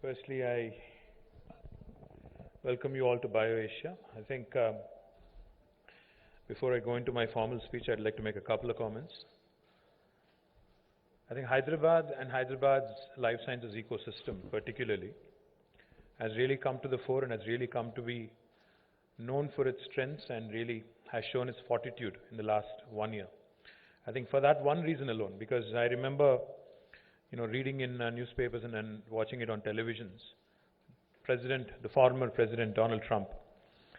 Firstly, I welcome you all to BioAsia. I think before I go into my formal speech, I'd like to make a couple of comments. I think Hyderabad and Hyderabad's life sciences ecosystem particularly has really come to the fore and has really come to be known for its strengths and really has shown its fortitude in the last 1 year. I think for that one reason alone, because I remember reading in newspapers and watching it on televisions, the former President Donald Trump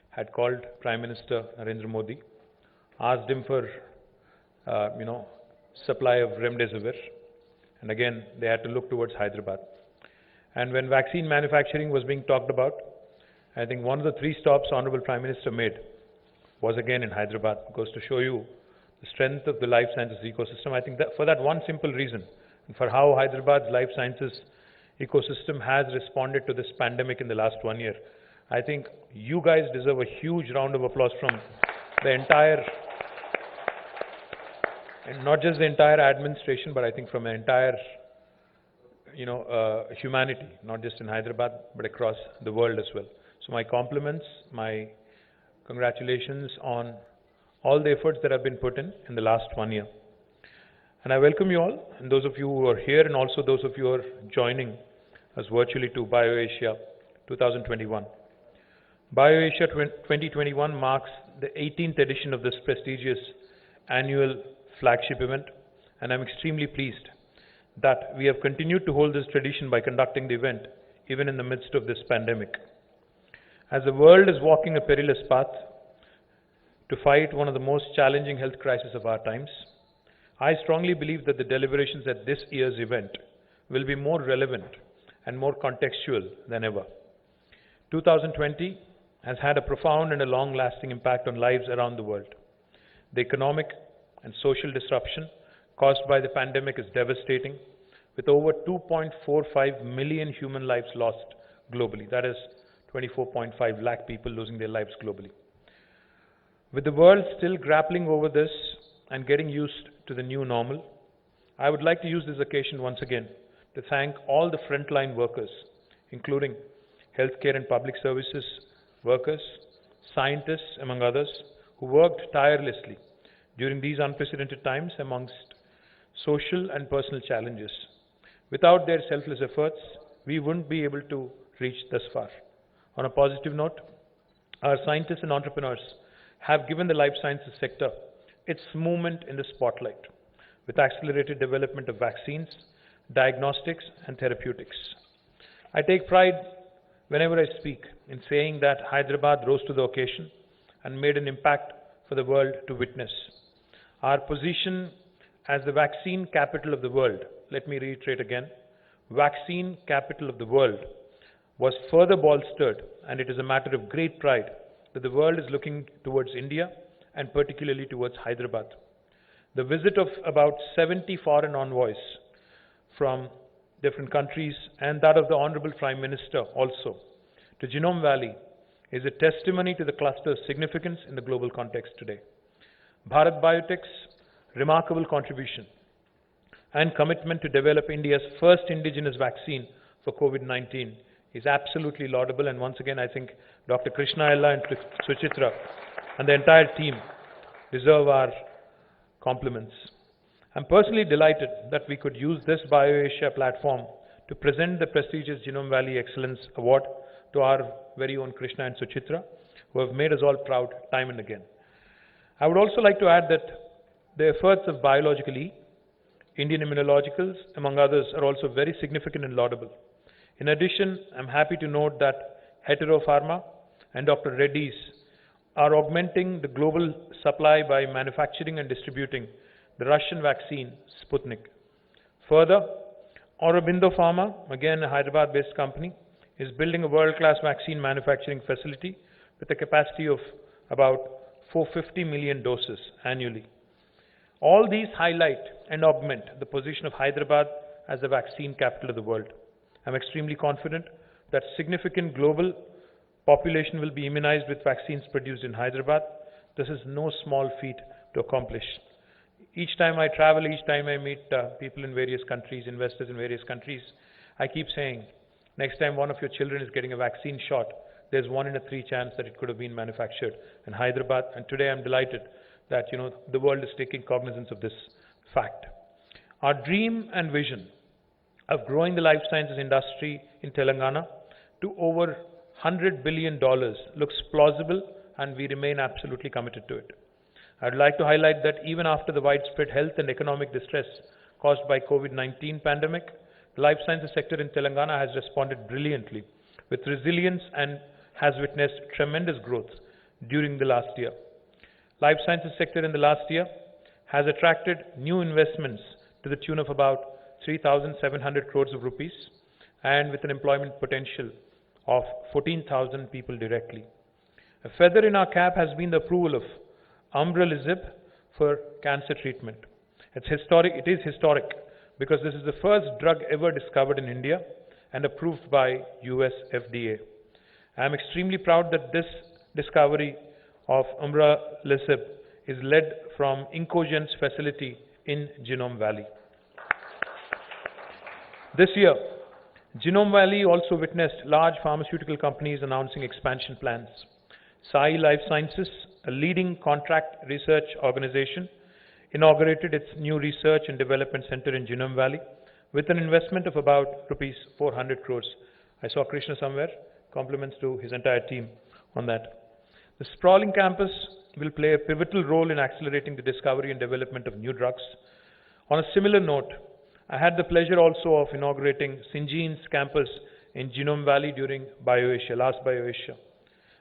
had called Prime Minister Narendra Modi, asked him for, supply of remdesivir, and again they had to look towards Hyderabad. And when vaccine manufacturing was being talked about, I think one of the 3 stops Honorable Prime Minister made was again in Hyderabad. It goes to show you the strength of the life sciences ecosystem. I think that for that one simple reason, and for how Hyderabad's life sciences ecosystem has responded to this pandemic in the last 1 year, I think you guys deserve a huge round of applause from the entire, and not just the entire administration, but I think from the entire, humanity, not just in Hyderabad, but across the world as well. So my compliments, my congratulations on all the efforts that have been put in the last 1 year. And I welcome you all, and those of you who are here and also those of you who are joining us virtually to BioAsia 2021. BioAsia 2021 marks the 18th edition of this prestigious annual flagship event, and I'm extremely pleased that we have continued to hold this tradition by conducting the event even in the midst of this pandemic. As the world is walking a perilous path to fight one of the most challenging health crises of our times, I strongly believe that the deliberations at this year's event will be more relevant and more contextual than ever. 2020 has had a profound and a long-lasting impact on lives around the world. The economic and social disruption caused by the pandemic is devastating, with over 2.45 million human lives lost globally. That is 24.5 lakh people losing their lives globally. With the world still grappling over this and getting used to the new normal, I would like to use this occasion once again to thank all the frontline workers, including healthcare and public services workers, scientists, among others, who worked tirelessly during these unprecedented times amongst social and personal challenges. Without their selfless efforts, we wouldn't be able to reach this far. On a positive note, our scientists and entrepreneurs have given the life sciences sector its movement in the spotlight, with accelerated development of vaccines, diagnostics, and therapeutics. I take pride whenever I speak in saying that Hyderabad rose to the occasion and made an impact for the world to witness. Our position as the vaccine capital of the world, let me reiterate again, vaccine capital of the world, was further bolstered, and it is a matter of great pride that the world is looking towards India and particularly towards Hyderabad. The visit of about 70 foreign envoys from different countries and that of the Honorable Prime Minister also to Genome Valley is a testimony to the cluster's significance in the global context today. Bharat Biotech's remarkable contribution and commitment to develop India's first indigenous vaccine for COVID-19 is absolutely laudable, and once again I think Dr. Krishna Ella and Suchitra and the entire team deserve our compliments. I'm personally delighted that we could use this BioAsia platform to present the prestigious Genome Valley Excellence Award to our very own Krishna and Suchitra, who have made us all proud time and again. I would also like to add that the efforts of Biological E, Indian Immunologicals, among others, are also very significant and laudable. In addition, I'm happy to note that Hetero Pharma and Dr. Reddy's are augmenting the global supply by manufacturing and distributing the Russian vaccine Sputnik. Further, Aurobindo Pharma, again a Hyderabad-based company, is building a world-class vaccine manufacturing facility with a capacity of about 450 million doses annually. All these highlight and augment the position of Hyderabad as the vaccine capital of the world. I'm extremely confident that significant global population will be immunized with vaccines produced in Hyderabad. This is no small feat to accomplish. Each time I travel, each time I meet people in various countries, investors in various countries, I keep saying, Next time one of your children is getting a vaccine shot, there's 1 in 3 chance that it could have been manufactured in Hyderabad. And today I'm delighted that, the world is taking cognizance of this fact. Our dream and vision of growing the life sciences industry in Telangana to over $100 billion looks plausible, and we remain absolutely committed to it. I'd like to highlight that even after the widespread health and economic distress caused by COVID-19 pandemic, the life sciences sector in Telangana has responded brilliantly with resilience and has witnessed tremendous growth during the last year. Life sciences sector in the last year has attracted new investments to the tune of about 3,700 crores of rupees, and with an employment potential of 14,000 people directly. A feather in our cap has been the approval of umbralisib for cancer treatment. It is historic because this is the first drug ever discovered in India and approved by US FDA. I am extremely proud that this discovery of umbralisib is led from Incogent's facility in Genome Valley. This year, Genome Valley also witnessed large pharmaceutical companies announcing expansion plans. Sai Life Sciences, a leading contract research organization, inaugurated its new research and development center in Genome Valley with an investment of about rupees 400 crores. I saw Krishna somewhere. Compliments to his entire team on that. The sprawling campus will play a pivotal role in accelerating the discovery and development of new drugs. On a similar note, I had the pleasure also of inaugurating Syngene's campus in Genome Valley during BioAsia, last BioAsia.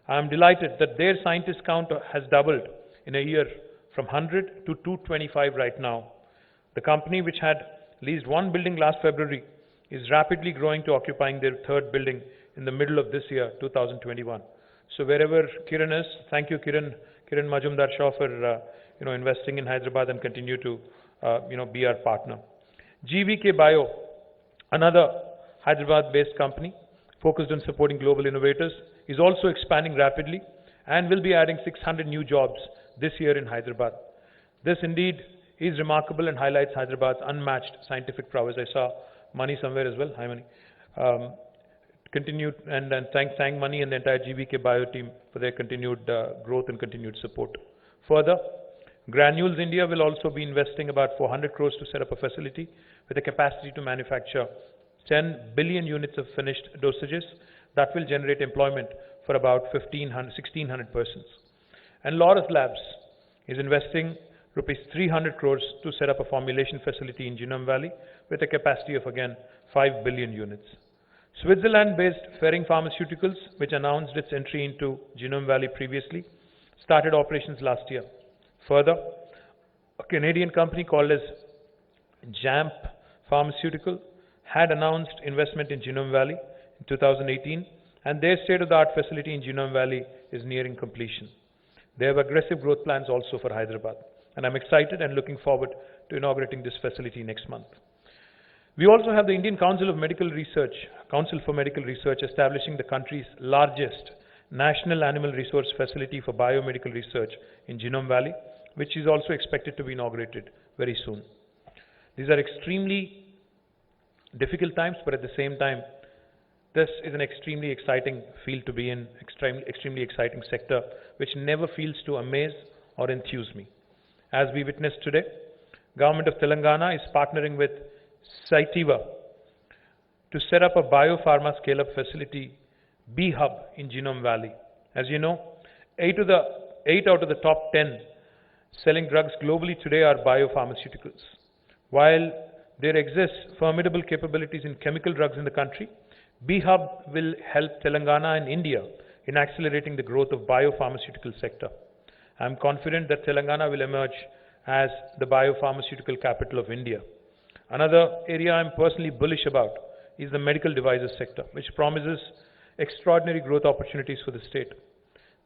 I am delighted that their scientist count has doubled in a year from 100 to 225 right now. The company, which had leased one building last February, is rapidly growing to occupying their third building in the middle of this year, 2021. So wherever Kiran is, thank you Kiran Majumdar Shaw for investing in Hyderabad and continue to be our partner. GVK Bio, another Hyderabad-based company focused on supporting global innovators, is also expanding rapidly and will be adding 600 new jobs this year in Hyderabad. This indeed is remarkable and highlights Hyderabad's unmatched scientific prowess. I saw Mani somewhere as well. Hi Mani. Continue and thank Mani and the entire GVK Bio team for their continued growth and continued support. Further, Granules India will also be investing about 400 crores to set up a facility with a capacity to manufacture 10 billion units of finished dosages that will generate employment for about 1,600 persons. And Laurus Labs is investing rupees 300 crores to set up a formulation facility in Genome Valley with a capacity of again 5 billion units. Switzerland-based Ferring Pharmaceuticals, which announced its entry into Genome Valley previously, started operations last year. Further, a Canadian company called as JAMP Pharmaceutical had announced investment in Genome Valley in 2018, and their state-of-the-art facility in Genome Valley is nearing completion. They have aggressive growth plans also for Hyderabad, and I'm excited and looking forward to inaugurating this facility next month. We also have the Indian Council for Medical Research establishing the country's largest National Animal Resource Facility for Biomedical Research in Genome Valley, which is also expected to be inaugurated very soon. These are extremely difficult times, but at the same time, this is an extremely exciting field to be in, extremely exciting sector, which never fails to amaze or enthuse me. As we witness today, Government of Telangana is partnering with Cytiva to set up a biopharma scale-up facility, B-Hub, in Genome Valley. As you know, 8 out of the top 10 selling drugs globally today are biopharmaceuticals. While there exists formidable capabilities in chemical drugs in the country, B-Hub will help Telangana and India in accelerating the growth of biopharmaceutical sector. I am confident that Telangana will emerge as the biopharmaceutical capital of India. Another area I am personally bullish about is the medical devices sector, which promises extraordinary growth opportunities for the state.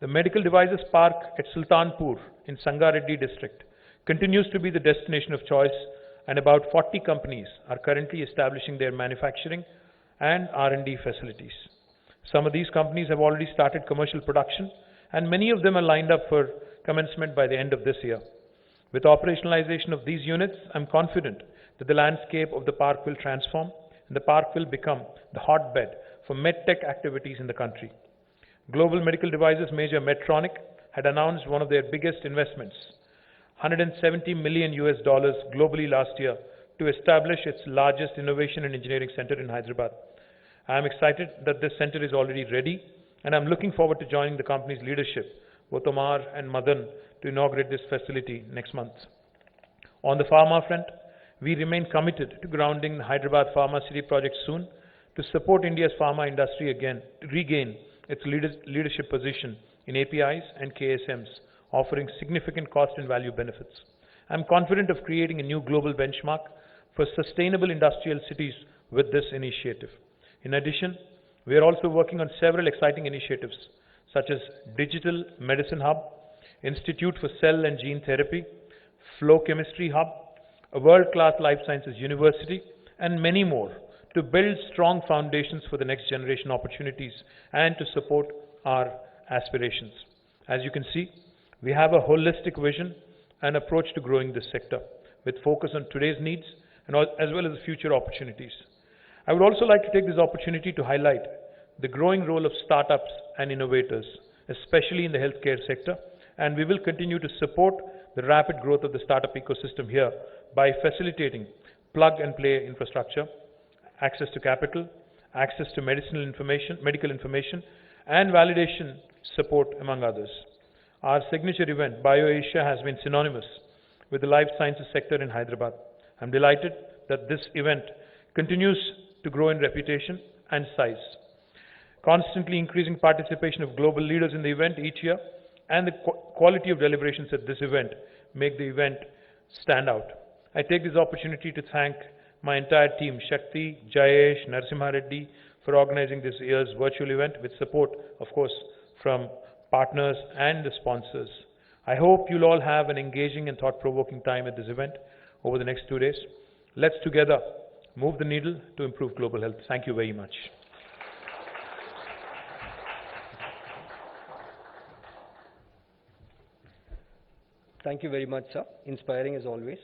The medical devices park at Sultanpur in Sangareddy district continues to be the destination of choice, and about 40 companies are currently establishing their manufacturing and R&D facilities. Some of these companies have already started commercial production, and many of them are lined up for commencement by the end of this year. With operationalization of these units, I am confident that the landscape of the park will transform and the park will become the hotbed for medtech activities in the country. Global medical devices major Medtronic had announced one of their biggest investments, $170 million globally last year, to establish its largest innovation and engineering center in Hyderabad. I am excited that this center is already ready, and I am looking forward to joining the company's leadership, both Omar and Madan, to inaugurate this facility next month. On the pharma front, we remain committed to grounding the Hyderabad Pharma City project soon to support India's pharma industry again to regain its leadership position in APIs and KSMs, offering significant cost and value benefits. I am confident of creating a new global benchmark for sustainable industrial cities with this initiative. In addition, we are also working on several exciting initiatives such as Digital Medicine Hub, Institute for Cell and Gene Therapy, Flow Chemistry Hub, a world-class life sciences university, and many more to build strong foundations for the next generation opportunities and to support our aspirations. As you can see, we have a holistic vision and approach to growing this sector with focus on today's needs and as well as the future opportunities. I would also like to take this opportunity to highlight the growing role of startups and innovators, especially in the healthcare sector, and we will continue to support the rapid growth of the startup ecosystem here by facilitating plug-and-play infrastructure, access to capital, access to medical information, and validation support, among others. Our signature event, BioAsia, has been synonymous with the life sciences sector in Hyderabad. I'm delighted that this event continues to grow in reputation and size. Constantly increasing participation of global leaders in the event each year and the quality of deliberations at this event make the event stand out. I take this opportunity to thank my entire team, Shakti, Jayesh, Narasimha Reddy, for organizing this year's virtual event with support, of course, from partners and the sponsors. I hope you'll all have an engaging and thought-provoking time at this event over the next 2 days. Let's together move the needle to improve global health. Thank you very much. Thank you very much, sir. Inspiring as always.